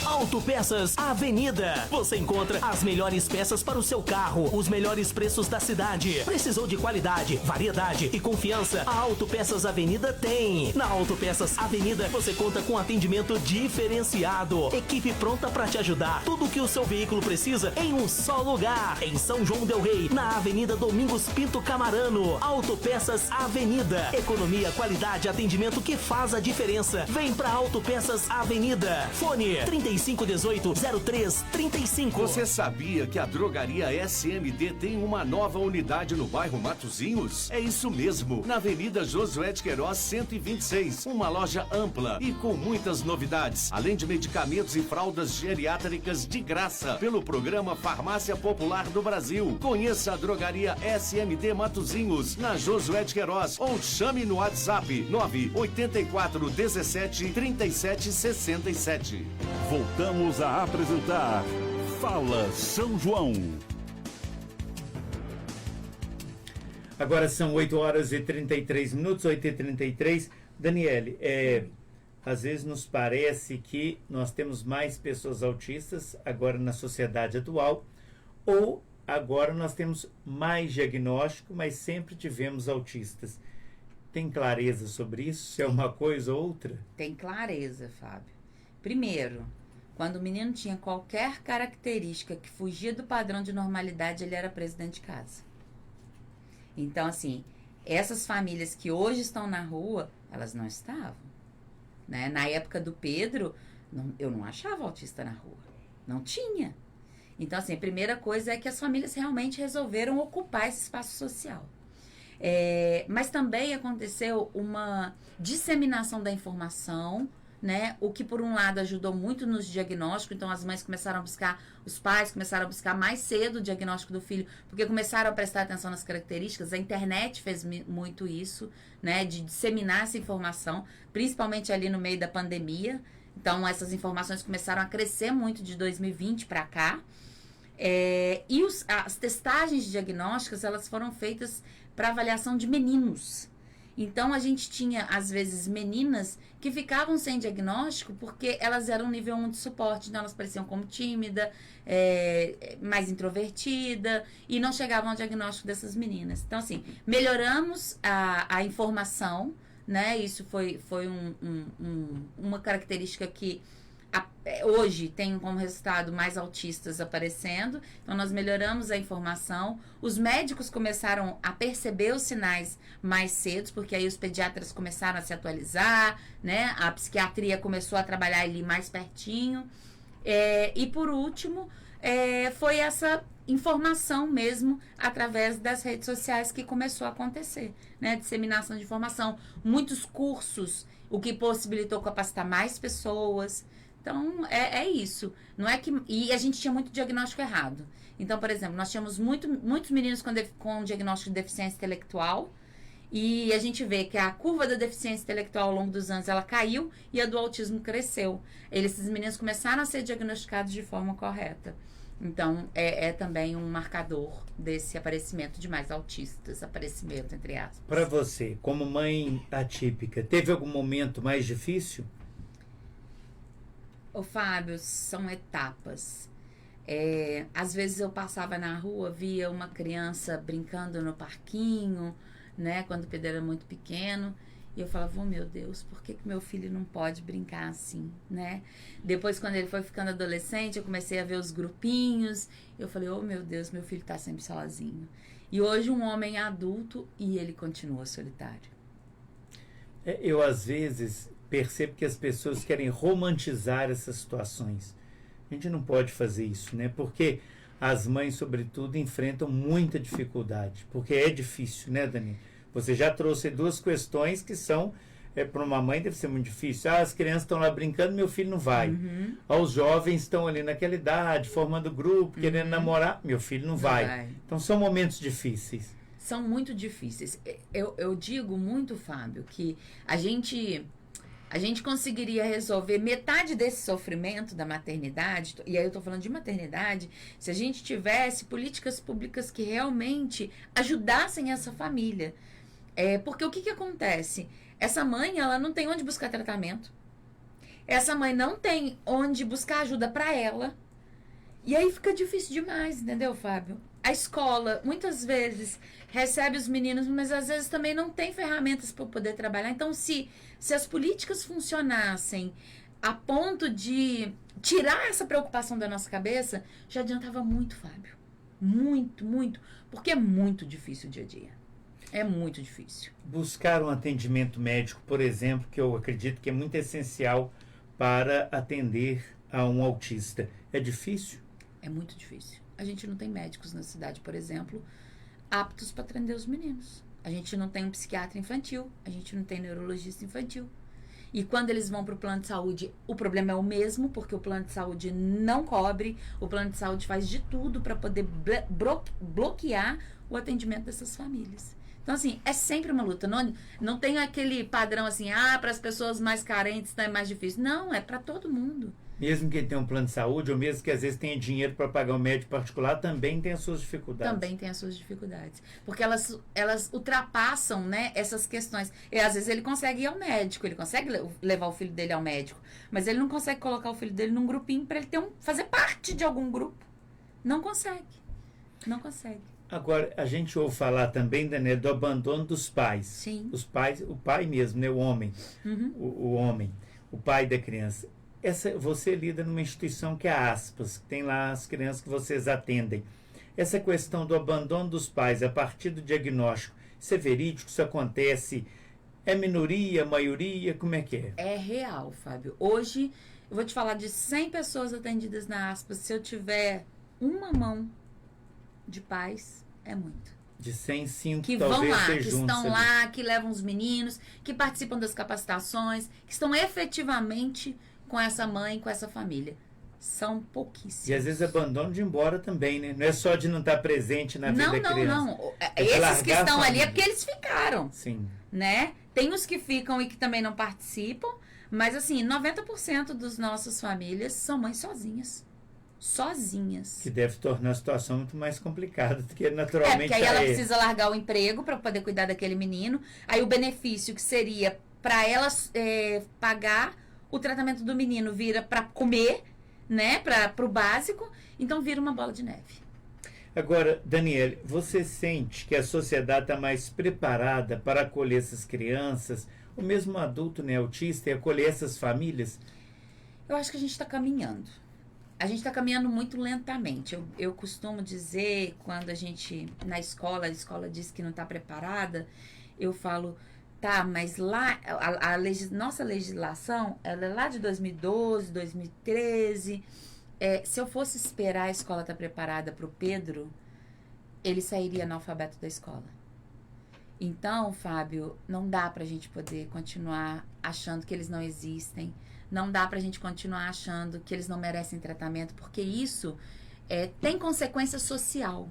Speaker 7: Autopeças Avenida. Você encontra as melhores peças para o seu carro, os melhores preços da cidade. Precisou de qualidade, variedade e confiança? A Autopeças Avenida tem. Na Autopeças Avenida você conta com atendimento diferenciado. Equipe pronta para te ajudar. Tudo o que o seu veículo precisa em um só lugar. Em São João del Rei, na Avenida Domingos Pinto Camarano. Autopeças Avenida. Economia, qualidade, atendimento que faz a diferença. Vem pra Autopeças Avenida. Fone 3518-0335.
Speaker 10: Você sabia que a drogaria SMD tem uma nova unidade no bairro Matozinhos? É isso mesmo, na Avenida Josué de Queiroz 126. Uma loja ampla e com muitas novidades, além de medicamentos e fraldas geriátricas de graça pelo programa Farmácia Popular do Brasil. Conheça a drogaria SMD Matozinhos na Josué de Queiroz ou chame no WhatsApp 984 17 37 67.
Speaker 3: Voltamos a apresentar Fala São João.
Speaker 8: Agora são 8h33, 8h33. Daniele, às vezes nos parece que nós temos mais pessoas autistas agora na sociedade atual, ou agora nós temos mais diagnóstico, mas sempre tivemos autistas. Tem clareza sobre isso? Se é uma coisa ou outra?
Speaker 9: Tem clareza, Fábio. Primeiro, quando o menino tinha qualquer característica que fugia do padrão de normalidade, ele era preso dentro de casa. Então, assim, essas famílias que hoje estão na rua, elas não estavam. Né? Na época do Pedro, eu não achava autista na rua. Não tinha. Então, assim, a primeira coisa é que as famílias realmente resolveram ocupar esse espaço social. Mas também aconteceu uma disseminação da informação, né? O que por um lado ajudou muito nos diagnósticos. Então as mães começaram a buscar, os pais começaram a buscar mais cedo o diagnóstico do filho, porque começaram a prestar atenção nas características. A internet fez muito isso, né? De disseminar essa informação, principalmente ali no meio da pandemia. Então essas informações começaram a crescer muito de 2020 para cá. E as testagens diagnósticas, elas foram feitas para avaliação de meninos. Então, a gente tinha, às vezes, meninas que ficavam sem diagnóstico porque elas eram nível 1 de suporte. Então, elas pareciam como tímida, mais introvertida, e não chegavam ao diagnóstico dessas meninas. Então, assim, melhoramos a informação, né? Isso foi uma característica que hoje tem como resultado mais autistas aparecendo. Então nós melhoramos a informação, os médicos começaram a perceber os sinais mais cedo, porque aí os pediatras começaram a se atualizar, né? A psiquiatria começou a trabalhar ali mais pertinho, e por último foi essa informação mesmo através das redes sociais que começou a acontecer, né? Disseminação de informação, muitos cursos, o que possibilitou capacitar mais pessoas. Então, é isso. Não é que, e a gente tinha muito diagnóstico errado. Então, por exemplo, nós tínhamos muitos meninos com diagnóstico de deficiência intelectual, e a gente vê que a curva da deficiência intelectual ao longo dos anos, ela caiu, e a do autismo cresceu. Esses meninos começaram a ser diagnosticados de forma correta. Então, é também um marcador desse aparecimento de mais autistas, aparecimento, entre aspas.
Speaker 8: Para você, como mãe atípica, teve algum momento mais difícil?
Speaker 9: Ô, Fábio, são etapas. Às vezes eu passava na rua, via uma criança brincando no parquinho, né, quando o Pedro era muito pequeno, e eu falava, oh, meu Deus, por que meu filho não pode brincar assim, né? Depois, quando ele foi ficando adolescente, eu comecei a ver os grupinhos, eu falei, oh, meu Deus, meu filho tá sempre sozinho. E hoje um homem adulto, e ele continua solitário.
Speaker 8: Eu, às vezes, percebo que as pessoas querem romantizar essas situações. A gente não pode fazer isso, né? Porque as mães, sobretudo, enfrentam muita dificuldade. Porque é difícil, né, Dani? Você já trouxe duas questões que são para uma mãe deve ser muito difícil. As crianças estão lá brincando, meu filho não vai. Os jovens estão ali naquela idade, formando grupo, querendo namorar, meu filho não vai. Então são momentos difíceis.
Speaker 9: São muito difíceis. Eu digo muito, Fábio, que a gente conseguiria resolver metade desse sofrimento da maternidade, e aí eu estou falando de maternidade, se a gente tivesse políticas públicas que realmente ajudassem essa família. Porque o que acontece? Essa mãe, ela não tem onde buscar tratamento. Essa mãe não tem onde buscar ajuda para ela. E aí fica difícil demais, entendeu, Fábio? A escola, muitas vezes, recebe os meninos, mas às vezes também não tem ferramentas para poder trabalhar. Então, se as políticas funcionassem a ponto de tirar essa preocupação da nossa cabeça, já adiantava muito, Fábio. Muito, muito. Porque é muito difícil o dia a dia. É muito difícil.
Speaker 8: Buscar um atendimento médico, por exemplo, que eu acredito que é muito essencial para atender a um autista. É difícil?
Speaker 9: É muito difícil. A gente não tem médicos na cidade, por exemplo, aptos para atender os meninos. A gente não tem um psiquiatra infantil, a gente não tem neurologista infantil. E quando eles vão para o plano de saúde, o problema é o mesmo, porque o plano de saúde não cobre, o plano de saúde faz de tudo para poder bloquear o atendimento dessas famílias. Então, assim, é sempre uma luta. Não tem aquele padrão assim, para as pessoas mais carentes é mais difícil. Não, é para todo mundo.
Speaker 8: Mesmo quem tem um plano de saúde, ou mesmo que às vezes tenha dinheiro para pagar um médico particular, também tem as suas dificuldades.
Speaker 9: Também tem as suas dificuldades. Porque elas ultrapassam, né, essas questões. E às vezes ele consegue ir ao médico, ele consegue levar o filho dele ao médico, mas ele não consegue colocar o filho dele num grupinho para ele fazer parte de algum grupo. Não consegue. Não consegue.
Speaker 8: Agora, a gente ouve falar também, Daniel, do abandono dos pais.
Speaker 9: Sim.
Speaker 8: Os pais, o pai mesmo, né, o homem. O homem, o pai da criança. Você lida numa instituição que é aspas, que tem lá as crianças que vocês atendem. Essa questão do abandono dos pais a partir do diagnóstico, isso é verídico, isso acontece? É minoria, maioria, como é que é?
Speaker 9: É real, Fábio. Hoje, eu vou te falar de 100 pessoas atendidas na aspas, se eu tiver uma mão de pais, é muito.
Speaker 8: De 100, 5
Speaker 9: que
Speaker 8: talvez
Speaker 9: vão lá, que
Speaker 8: juntos,
Speaker 9: estão lá, que levam os meninos, que participam das capacitações, que estão efetivamente com essa mãe, com essa família. São pouquíssimos.
Speaker 8: E às vezes abandonam de ir embora também, né? Não é só de não estar presente na vida da criança.
Speaker 9: Não. Esses que estão ali é porque eles ficaram.
Speaker 8: Sim.
Speaker 9: Né? Tem os que ficam e que também não participam, mas assim, 90% das nossas famílias são mães sozinhas. Sozinhas.
Speaker 8: Que deve tornar a situação muito mais complicada do que naturalmente
Speaker 9: porque aí ela precisa largar o emprego para poder cuidar daquele menino. Aí o benefício que seria para ela pagar o tratamento do menino vira para comer, né? Para o básico. Então vira uma bola de neve.
Speaker 8: Agora, Daniele, você sente que a sociedade está mais preparada para acolher essas crianças, o mesmo adulto, né, autista, e acolher essas famílias?
Speaker 9: Eu acho que a gente está caminhando. A gente está caminhando muito lentamente. Eu costumo dizer, quando a a escola diz que não está preparada, eu falo, tá, mas lá, nossa legislação, ela é lá de 2012, 2013. Se eu fosse esperar a escola estar preparada para o Pedro, ele sairia analfabeto da escola. Então, Fábio, não dá para a gente poder continuar achando que eles não existem. Não dá pra gente continuar achando que eles não merecem tratamento, porque isso tem consequência social.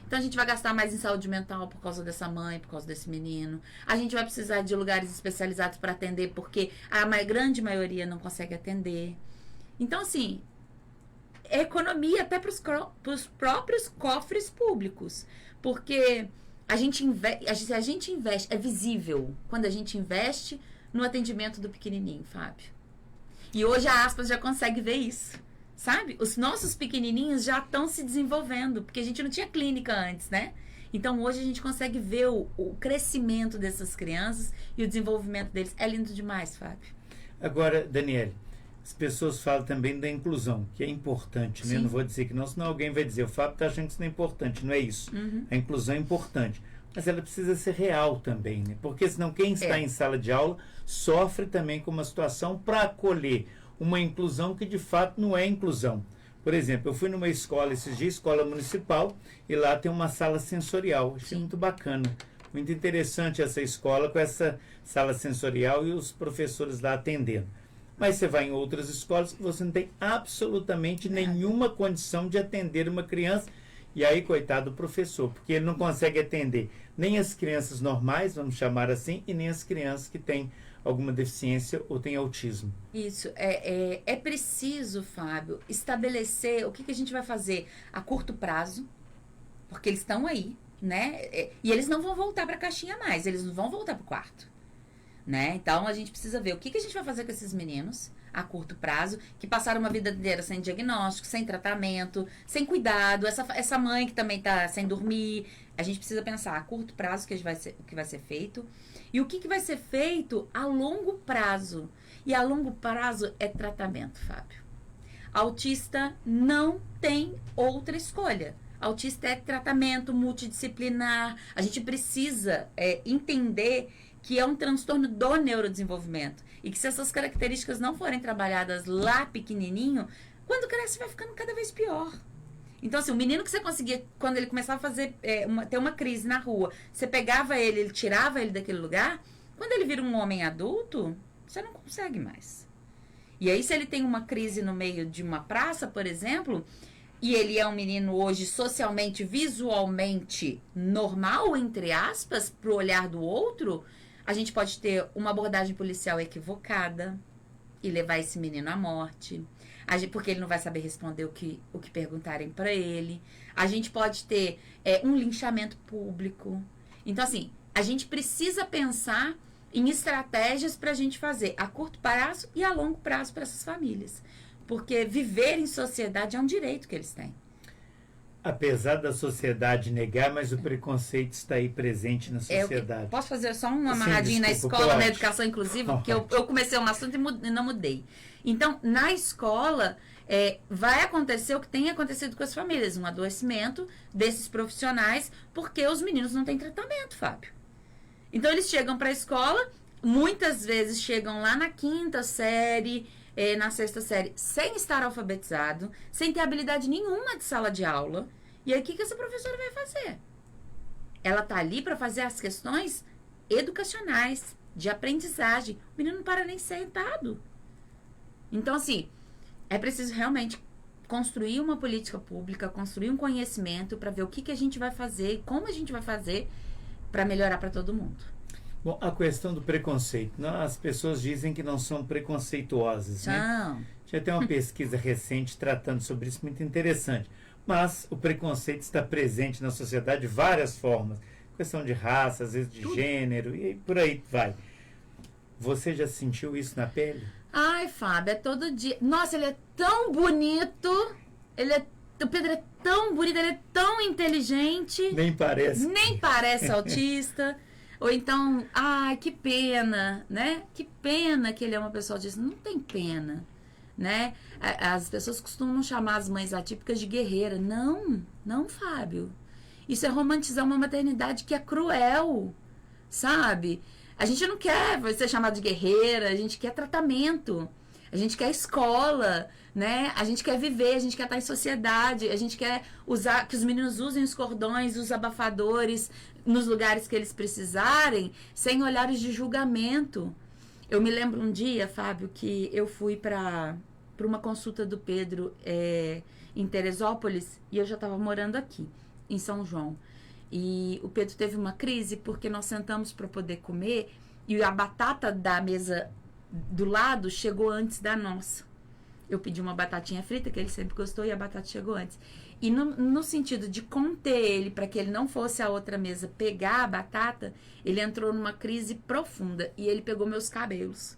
Speaker 9: Então a gente vai gastar mais em saúde mental por causa dessa mãe, por causa desse menino. A gente vai precisar de lugares especializados para atender, porque a grande maioria não consegue atender. Então, assim, é economia até para os próprios cofres públicos. Porque a gente investe, é visível quando a gente investe no atendimento do pequenininho, Fábio. E hoje a aspas já consegue ver isso, sabe? Os nossos pequenininhos já estão se desenvolvendo, porque a gente não tinha clínica antes, né? Então hoje a gente consegue ver o crescimento dessas crianças e o desenvolvimento deles. É lindo demais, Fábio.
Speaker 8: Agora, Daniele, as pessoas falam também da inclusão, que é importante, né? Não vou dizer que não, senão alguém vai dizer, o Fábio está achando que isso não é importante. Não é isso. A inclusão é importante. Mas ela precisa ser real também, né? Porque senão quem está em sala de aula sofre também com uma situação para acolher uma inclusão que de fato não é inclusão. Por exemplo, eu fui numa escola esses dias, escola municipal, e lá tem uma sala sensorial. Achei muito bacana. Muito interessante essa escola com essa sala sensorial e os professores lá atendendo. Mas você vai em outras escolas que você não tem absolutamente nenhuma condição de atender uma criança. E aí, coitado do professor, porque ele não consegue atender nem as crianças normais, vamos chamar assim, e nem as crianças que têm alguma deficiência ou têm autismo.
Speaker 9: Isso. É preciso, Fábio, estabelecer o que a gente vai fazer a curto prazo, porque eles estão aí, né? E eles não vão voltar para a caixinha mais, eles não vão voltar para o quarto. Né? Então, a gente precisa ver o que a gente vai fazer com esses meninos a curto prazo, que passaram uma vida inteira sem diagnóstico, sem tratamento, sem cuidado, essa mãe que também está sem dormir. A gente precisa pensar a curto prazo o que vai ser feito e o que vai ser feito a longo prazo. E a longo prazo é tratamento, Fábio. Autista não tem outra escolha. Autista é tratamento multidisciplinar. A gente precisa entender que é um transtorno do neurodesenvolvimento. E que se essas características não forem trabalhadas lá pequenininho, quando cresce vai ficando cada vez pior. Então, assim, o menino que você conseguia, quando ele começava a fazer, ter uma crise na rua, você pegava ele tirava ele daquele lugar, quando ele vira um homem adulto, você não consegue mais. E aí, se ele tem uma crise no meio de uma praça, por exemplo, e ele é um menino hoje socialmente, visualmente normal, entre aspas, pro olhar do outro, a gente pode ter uma abordagem policial equivocada e levar esse menino à morte, porque ele não vai saber responder o que perguntarem para ele. A gente pode ter um linchamento público. Então, assim, a gente precisa pensar em estratégias para a gente fazer a curto prazo e a longo prazo para essas famílias. Porque viver em sociedade é um direito que eles têm.
Speaker 8: Apesar da sociedade negar, mas o preconceito está aí presente na sociedade.
Speaker 9: Posso fazer só uma amarradinha na escola, na educação inclusiva? Porque eu comecei um assunto e não mudei. Então, na escola, vai acontecer o que tem acontecido com as famílias, um adoecimento desses profissionais, porque os meninos não têm tratamento, Fábio. Então, eles chegam para a escola, muitas vezes chegam lá na 5ª série, na 6ª série, sem estar alfabetizado, sem ter habilidade nenhuma de sala de aula. E aí, o que essa professora vai fazer? Ela tá ali para fazer as questões educacionais, de aprendizagem. O menino não para nem sentado. Então, assim, é preciso realmente construir uma política pública, construir um conhecimento para ver o que a gente vai fazer e como a gente vai fazer para melhorar para todo mundo.
Speaker 8: Bom, a questão do preconceito. As pessoas dizem que não são preconceituosas, né? Tinha até uma pesquisa recente tratando sobre isso, muito interessante. Mas o preconceito está presente na sociedade de várias formas. Questão de raça, às vezes de gênero, e por aí vai. Você já sentiu isso na pele?
Speaker 9: Ai, Fábio, é todo dia. Nossa, ele é tão bonito. O Pedro é tão bonito, ele é tão inteligente.
Speaker 8: Nem parece.
Speaker 9: Nem parece autista. Ou então, que pena, né? Que pena que ele é uma pessoa autista. Não tem pena, né? As pessoas costumam chamar as mães atípicas de guerreira. Não, Fábio. Isso é romantizar uma maternidade que é cruel, sabe? A gente não quer ser chamado de guerreira, a gente quer tratamento, a gente quer escola, né? A gente quer viver, a gente quer estar em sociedade, a gente quer que os meninos usem os cordões, os abafadores nos lugares que eles precisarem, sem olhares de julgamento. Eu me lembro um dia, Fábio, que eu fui para uma consulta do Pedro em Teresópolis e eu já estava morando aqui, em São João. E o Pedro teve uma crise porque nós sentamos para poder comer e a batata da mesa do lado chegou antes da nossa. Eu pedi uma batatinha frita, que ele sempre gostou, e a batata chegou antes. E no sentido de conter ele, para que ele não fosse à outra mesa pegar a batata, ele entrou numa crise profunda. E ele pegou meus cabelos.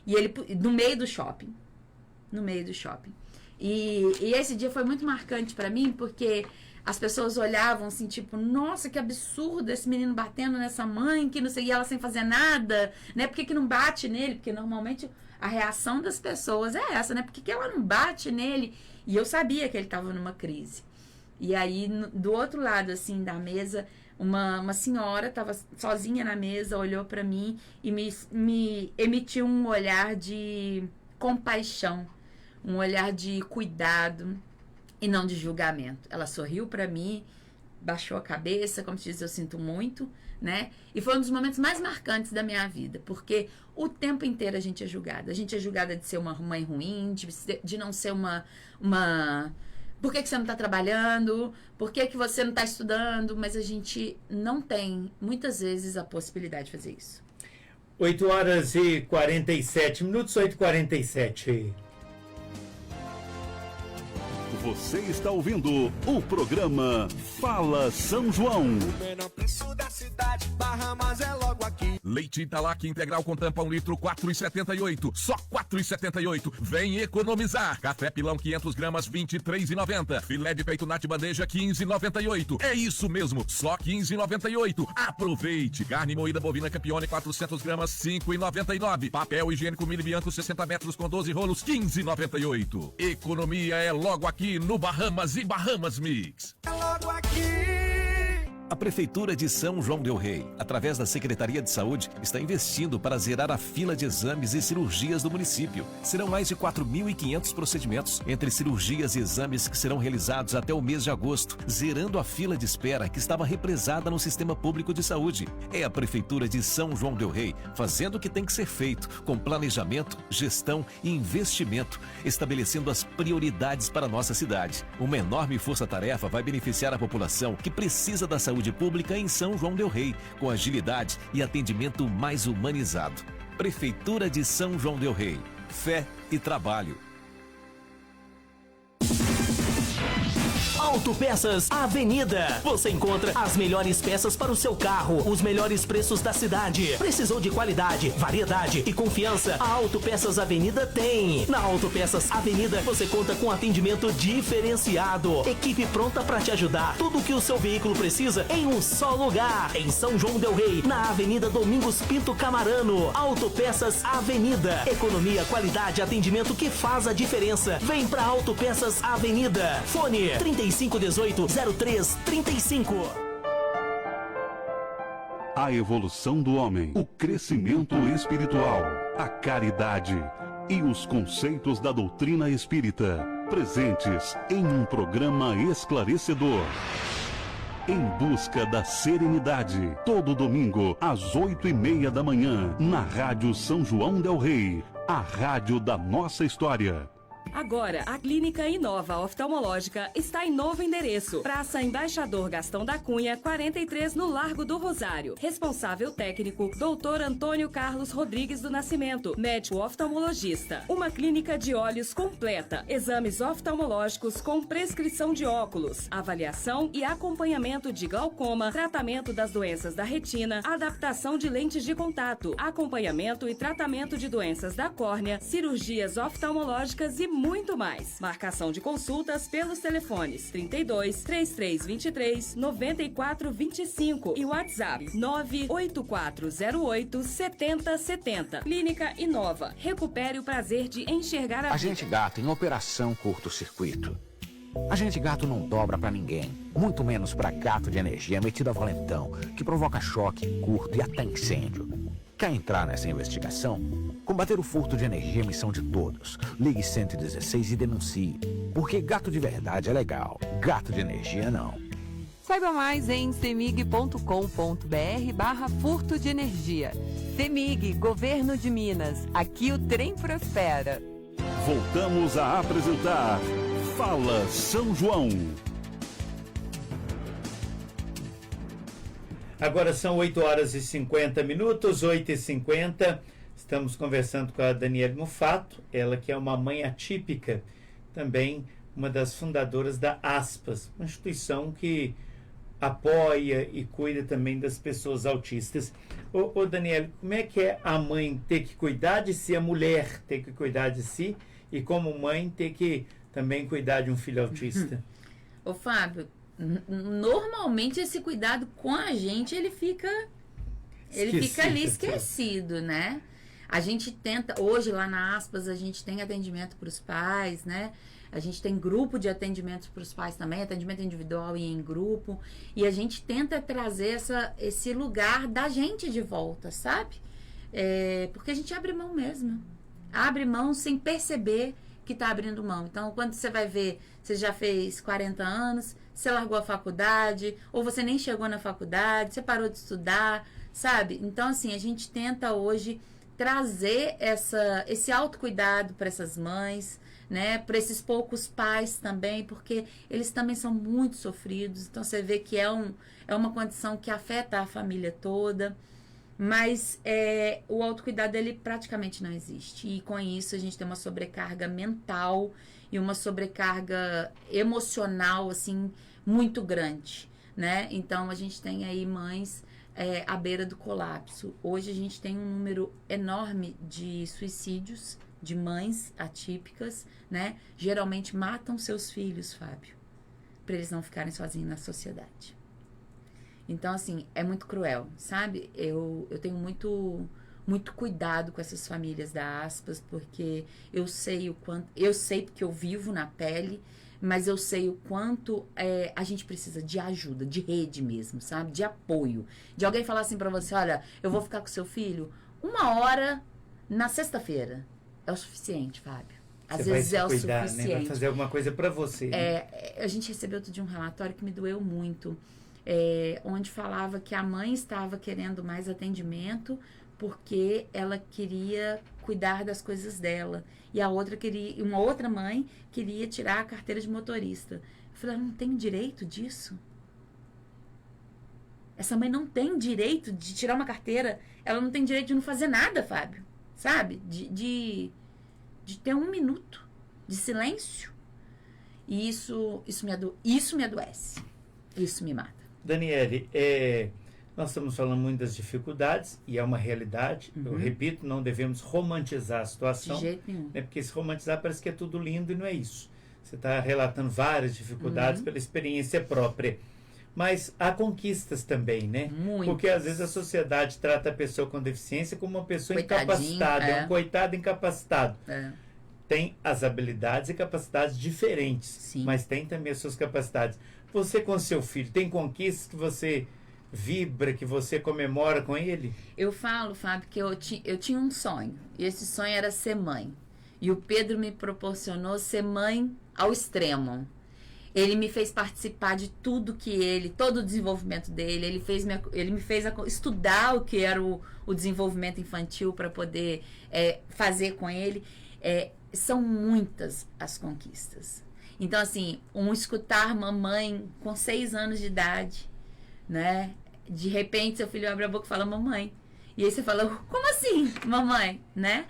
Speaker 9: E ele, no meio do shopping. E esse dia foi muito marcante para mim, porque as pessoas olhavam assim, tipo, nossa, que absurdo esse menino batendo nessa mãe, que não sei, e ela sem fazer nada, né? Por que não bate nele? Porque normalmente a reação das pessoas é essa, né? Por que ela não bate nele? E eu sabia que ele estava numa crise. E aí, do outro lado, assim, da mesa, uma senhora estava sozinha na mesa, olhou para mim e me emitiu um olhar de compaixão, um olhar de cuidado e não de julgamento. Ela sorriu para mim, baixou a cabeça, como se diz, eu sinto muito, né? E foi um dos momentos mais marcantes da minha vida, porque o tempo inteiro a gente é julgada. A gente é julgada de ser uma mãe ruim, de não ser uma... Por que você não está trabalhando? Por que você não está estudando? Mas a gente não tem, muitas vezes, a possibilidade de fazer isso.
Speaker 8: 8h47, 8h47.
Speaker 3: Você está ouvindo o programa Fala São João.
Speaker 13: O menor preço da cidade, Bahamas é logo aqui.
Speaker 14: Leite Italac integral com tampa 1 litro, 4,78. Só 4,78. Vem economizar. Café Pilão 500 gramas, 23,90. Filé de peito nat bandeja, 15,98. É isso mesmo, só 15,98. Aproveite. Carne moída bovina Campione 400 gramas, 5,99. Papel higiênico Mili Bianco 60 metros com 12 rolos, 15,98. Economia é logo aqui no Bahamas e Bahamas Mix.
Speaker 13: É logo aqui.
Speaker 17: A Prefeitura de São João del Rei, através da Secretaria de Saúde, está investindo para zerar a fila de exames e cirurgias do município. Serão mais de 4.500 procedimentos, entre cirurgias e exames que serão realizados até o mês de agosto, zerando a fila de espera que estava represada no sistema público de saúde. É a Prefeitura de São João del Rei fazendo o que tem que ser feito, com planejamento, gestão e investimento, estabelecendo as prioridades para a nossa cidade. Uma enorme força-tarefa vai beneficiar a população que precisa da saúde pública em São João del Rei, com agilidade e atendimento mais humanizado. Prefeitura de São João del Rei. Fé e trabalho.
Speaker 7: Autopeças Avenida. Você encontra as melhores peças para o seu carro, os melhores preços da cidade. Precisou de qualidade, variedade e confiança? A Autopeças Avenida tem. Na Autopeças Avenida você conta com atendimento diferenciado, equipe pronta para te ajudar. Tudo o que o seu veículo precisa em um só lugar. Em São João del Rei, na Avenida Domingos Pinto Camarano. Autopeças Avenida. Economia, qualidade, atendimento que faz a diferença. Vem pra Autopeças Avenida. Fone 3518-0335.
Speaker 3: A evolução do homem, o crescimento espiritual, a caridade e os conceitos da doutrina espírita, presentes em um programa esclarecedor. Em busca da serenidade, todo domingo às 8h30 da manhã, na Rádio São João del Rei, a rádio da nossa história.
Speaker 6: Agora, a Clínica Inova Oftalmológica está em novo endereço. Praça Embaixador Gastão da Cunha, 43, no Largo do Rosário. Responsável técnico, Dr. Antônio Carlos Rodrigues do Nascimento, médico oftalmologista. Uma clínica de olhos completa. Exames oftalmológicos com prescrição de óculos, avaliação e acompanhamento de glaucoma, tratamento das doenças da retina, adaptação de lentes de contato, acompanhamento e tratamento de doenças da córnea, cirurgias oftalmológicas e muito mais. Marcação de consultas pelos telefones 32 3323 9425 e WhatsApp 98408 7070. Clínica Inova. Recupere o prazer de enxergar a vida.
Speaker 20: Agente Gato em operação curto-circuito. Agente Gato não dobra pra ninguém, muito menos pra gato de energia metido a valentão, que provoca choque, curto e até incêndio. Quer entrar nessa investigação? Combater o furto de energia é missão de todos. Ligue 116 e denuncie. Porque gato de verdade é legal, gato de energia não.
Speaker 21: Saiba mais em cemig.com.br/furto de energia. CEMIG, Governo de Minas. Aqui o trem prospera.
Speaker 3: Voltamos a apresentar Fala São João.
Speaker 8: Agora são 8h50, 8h50. Estamos conversando com a Daniele Mufato, ela que é uma mãe atípica, também uma das fundadoras da Aspas, uma instituição que apoia e cuida também das pessoas autistas. Ô Daniele, como é que é a mãe ter que cuidar de si, a mulher ter que cuidar de si, e como mãe ter que também cuidar de um filho autista?
Speaker 9: Ô Fábio, normalmente esse cuidado com a gente, ele fica ali esquecido, né? A gente tenta, hoje lá na Aspas, a gente tem atendimento para os pais, né? A gente tem grupo de atendimentos para os pais também, atendimento individual e em grupo. E a gente tenta trazer esse lugar da gente de volta, sabe? Porque a gente abre mão mesmo. Abre mão sem perceber que está abrindo mão. Então, quando você vai ver, você já fez 40 anos, você largou a faculdade, ou você nem chegou na faculdade, você parou de estudar, sabe? Então, assim, a gente tenta hoje trazer esse autocuidado para essas mães, né? Para esses poucos pais também, porque eles também são muito sofridos. Então, você vê que é uma condição que afeta a família toda. Mas o autocuidado, ele praticamente não existe. E com isso a gente tem uma sobrecarga mental e uma sobrecarga emocional, assim, muito grande, né? Então a gente tem aí mães à beira do colapso. Hoje a gente tem um número enorme de suicídios de mães atípicas, né? Geralmente matam seus filhos, Fábio, para eles não ficarem sozinhos na sociedade. Então, assim, é muito cruel, sabe? Eu tenho muito cuidado com essas famílias da Aspas, porque eu sei o quanto... Eu sei porque eu vivo na pele, mas eu sei o quanto a gente precisa de ajuda, de rede mesmo, sabe? De apoio. De alguém falar assim pra você, olha, eu vou ficar com seu filho 1 hora na sexta-feira. É o suficiente, Fábio. Às vezes é o suficiente.
Speaker 8: Né? Vai fazer alguma coisa pra você. Né?
Speaker 9: A gente recebeu outro dia um relatório que me doeu muito. Onde falava que a mãe estava querendo mais atendimento porque ela queria cuidar das coisas dela e uma outra mãe queria tirar a carteira de motorista. Eu falei, ela não tem direito disso? Essa mãe não tem direito de tirar uma carteira, ela não tem direito de não fazer nada, Fábio, sabe? De ter 1 minuto de silêncio. E isso me adoece, isso me mata.
Speaker 8: Daniele, nós estamos falando muito das dificuldades, e é uma realidade. Eu repito, não devemos romantizar a situação.
Speaker 9: De jeito nenhum.
Speaker 8: Né, porque se romantizar parece que é tudo lindo e não é isso. Você está relatando várias dificuldades pela experiência própria. Mas há conquistas também, né?
Speaker 9: Muitas.
Speaker 8: Porque às vezes a sociedade trata a pessoa com deficiência como uma pessoa incapacitada, um coitado incapacitado. Tem as habilidades e capacidades diferentes, mas tem também as suas capacidades. Você com seu filho, tem conquistas que você vibra, que você comemora com ele?
Speaker 9: Eu falo, Fábio, que eu tinha um sonho. E esse sonho era ser mãe. E o Pedro me proporcionou ser mãe ao extremo. Ele me fez participar de tudo todo o desenvolvimento dele. Ele me fez estudar o que era o desenvolvimento infantil para poder fazer com ele. São muitas as conquistas. Então, assim, escutar mamãe com 6 anos de idade, né? De repente, seu filho abre a boca e fala, mamãe. E aí você fala, como assim, mamãe? Né?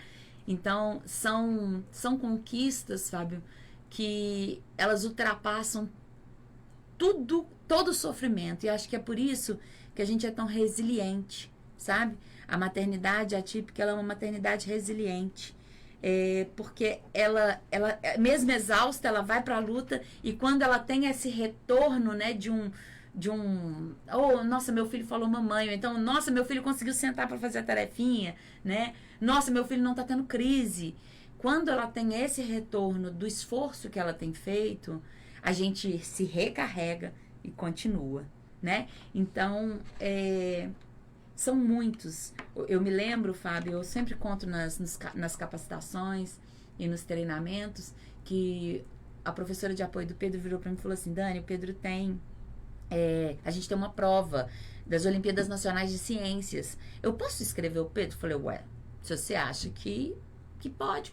Speaker 9: Então, são conquistas, Fábio, que elas ultrapassam todo o sofrimento. E acho que é por isso que a gente é tão resiliente, sabe? A maternidade atípica, ela é uma maternidade resiliente. Porque ela, mesmo exausta, ela vai para a luta, e quando ela tem esse retorno, né, nossa, meu filho falou mamãe, ou então, nossa, meu filho conseguiu sentar para fazer a tarefinha, né? Nossa, meu filho não está tendo crise. Quando ela tem esse retorno do esforço que ela tem feito, a gente se recarrega e continua, né? Então, são muitos. Eu me lembro, Fábio, eu sempre conto nas capacitações e nos treinamentos que a professora de apoio do Pedro virou para mim e falou assim, Dani, o Pedro tem... a gente tem uma prova das Olimpíadas Nacionais de Ciências. Eu posso escrever o Pedro? Eu falei, se você acha que pode.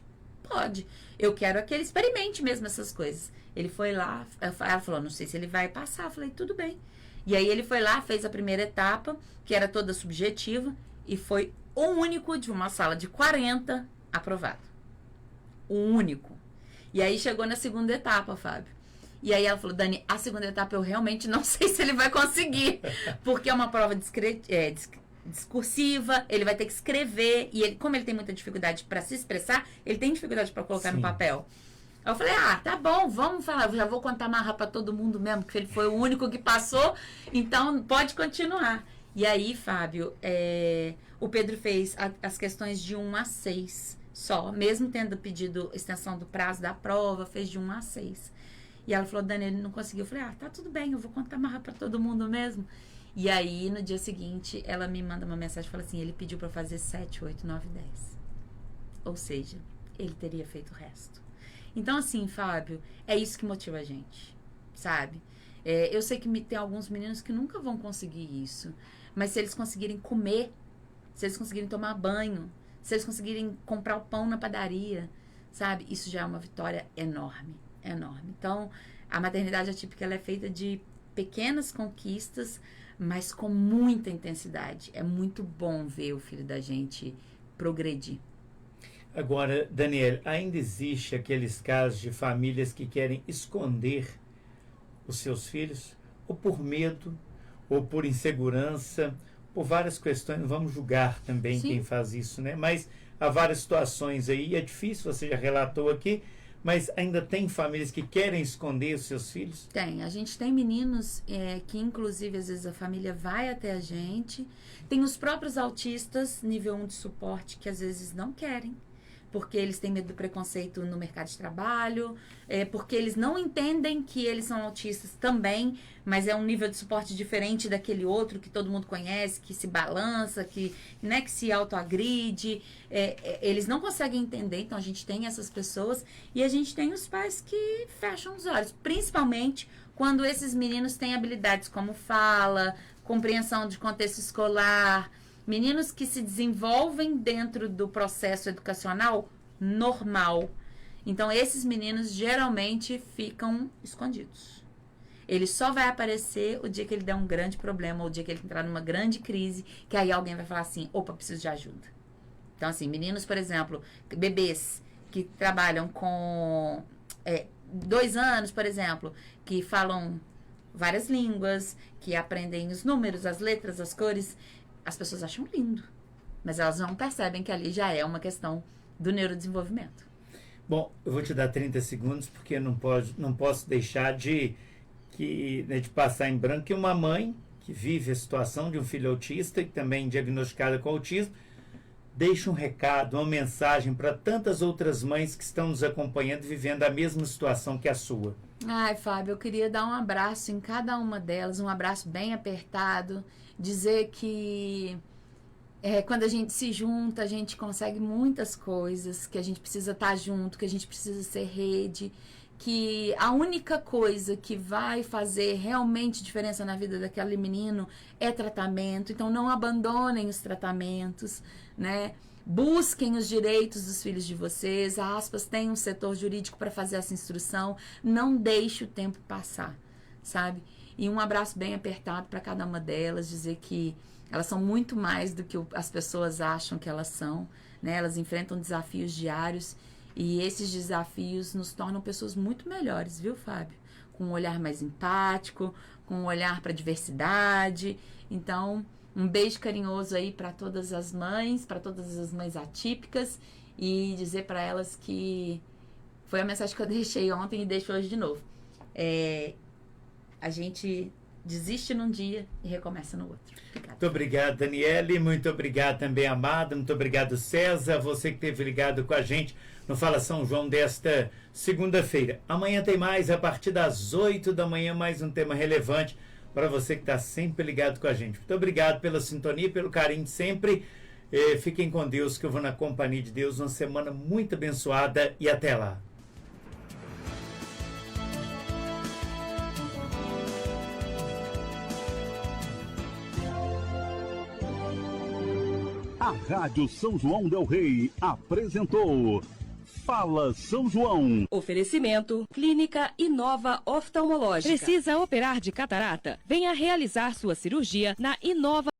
Speaker 9: Eu quero que ele experimente mesmo essas coisas. Ele foi lá, ela falou, não sei se ele vai passar. Eu falei, tudo bem. E aí ele foi lá, fez a primeira etapa, que era toda subjetiva, e foi o único de uma sala de 40 aprovado. O único. E aí chegou na segunda etapa, Fábio. E aí ela falou, Dani, a segunda etapa eu realmente não sei se ele vai conseguir, porque é uma prova discursiva, ele vai ter que escrever, e como ele tem muita dificuldade para se expressar, ele tem dificuldade para colocar no papel. Eu falei, tá bom, vamos falar, eu já vou contar marra para todo mundo mesmo, porque ele foi o único que passou, então pode continuar. E aí, Fábio, o Pedro fez as questões de 1 a 6 só, mesmo tendo pedido extensão do prazo da prova, fez de 1 a 6. E ela falou, Dani, ele não conseguiu. Eu falei, tá tudo bem, eu vou contar marra para todo mundo mesmo. E aí, no dia seguinte, ela me manda uma mensagem e fala assim, ele pediu para fazer 7, 8, 9, 10. Ou seja, ele teria feito o resto. Então, assim, Fábio, é isso que motiva a gente, sabe? Eu sei que tem alguns meninos que nunca vão conseguir isso, mas se eles conseguirem comer, se eles conseguirem tomar banho, se eles conseguirem comprar o pão na padaria, sabe? Isso já é uma vitória enorme, enorme. Então, a maternidade atípica, ela é feita de pequenas conquistas, mas com muita intensidade. É muito bom ver o filho da gente progredir.
Speaker 8: Agora, Daniel, ainda existe aqueles casos de famílias que querem esconder os seus filhos, ou por medo, ou por insegurança, por várias questões. Não vamos julgar também
Speaker 9: Sim.
Speaker 8: quem faz isso, né? Mas há várias situações aí, é difícil, você já relatou aqui, mas ainda tem famílias que querem esconder os seus filhos?
Speaker 9: Tem. A gente tem meninos que, inclusive, às vezes a família vai até a gente. Tem os próprios autistas, nível 1 de suporte, que às vezes não querem, porque eles têm medo do preconceito no mercado de trabalho, porque eles não entendem que eles são autistas também, mas é um nível de suporte diferente daquele outro que todo mundo conhece, que se balança, que se autoagride. Eles não conseguem entender, então a gente tem essas pessoas e a gente tem os pais que fecham os olhos, principalmente quando esses meninos têm habilidades como fala, compreensão de contexto escolar, meninos que se desenvolvem dentro do processo educacional normal. Então, esses meninos geralmente ficam escondidos. Ele só vai aparecer o dia que ele der um grande problema, ou o dia que ele entrar numa grande crise, que aí alguém vai falar assim, opa, preciso de ajuda. Então, assim, meninos, por exemplo, bebês que trabalham com 2 anos, por exemplo, que falam várias línguas, que aprendem os números, as letras, as cores, as pessoas acham lindo, mas elas não percebem que ali já é uma questão do neurodesenvolvimento.
Speaker 8: Bom, eu vou te dar 30 segundos, porque não posso deixar de passar em branco que uma mãe que vive a situação de um filho autista e também diagnosticada com autismo, deixa um recado, uma mensagem para tantas outras mães que estão nos acompanhando e vivendo a mesma situação que a sua.
Speaker 9: Ai, Fábio, eu queria dar um abraço em cada uma delas, um abraço bem apertado, dizer que quando a gente se junta, a gente consegue muitas coisas, que a gente precisa estar junto, que a gente precisa ser rede, que a única coisa que vai fazer realmente diferença na vida daquele menino é tratamento. Então, não abandonem os tratamentos, né? Busquem os direitos dos filhos de vocês. A Aspas tem um setor jurídico para fazer essa instrução. Não deixe o tempo passar, sabe? E um abraço bem apertado para cada uma delas, dizer que elas são muito mais do que as pessoas acham que elas são, né? Elas enfrentam desafios diários e esses desafios nos tornam pessoas muito melhores, viu, Fábio? Com um olhar mais empático, com um olhar para a diversidade. Então, um beijo carinhoso aí para todas as mães atípicas e dizer para elas que foi a mensagem que eu deixei ontem e deixo hoje de novo. A gente desiste num dia e recomeça no outro. Obrigada.
Speaker 8: Muito obrigado, Daniele. Muito obrigado também, Amada. Muito obrigado, César. Você que esteve ligado com a gente no Fala São João desta segunda-feira. Amanhã tem mais, a partir das 8 da manhã, mais um tema relevante para você que está sempre ligado com a gente. Muito obrigado pela sintonia, pelo carinho de sempre. Fiquem com Deus, que eu vou na companhia de Deus. Uma semana muito abençoada e até lá.
Speaker 3: A Rádio São João del Rei apresentou Fala São João.
Speaker 6: Oferecimento Clínica Inova Oftalmológica. Precisa operar de catarata? Venha realizar sua cirurgia na Inova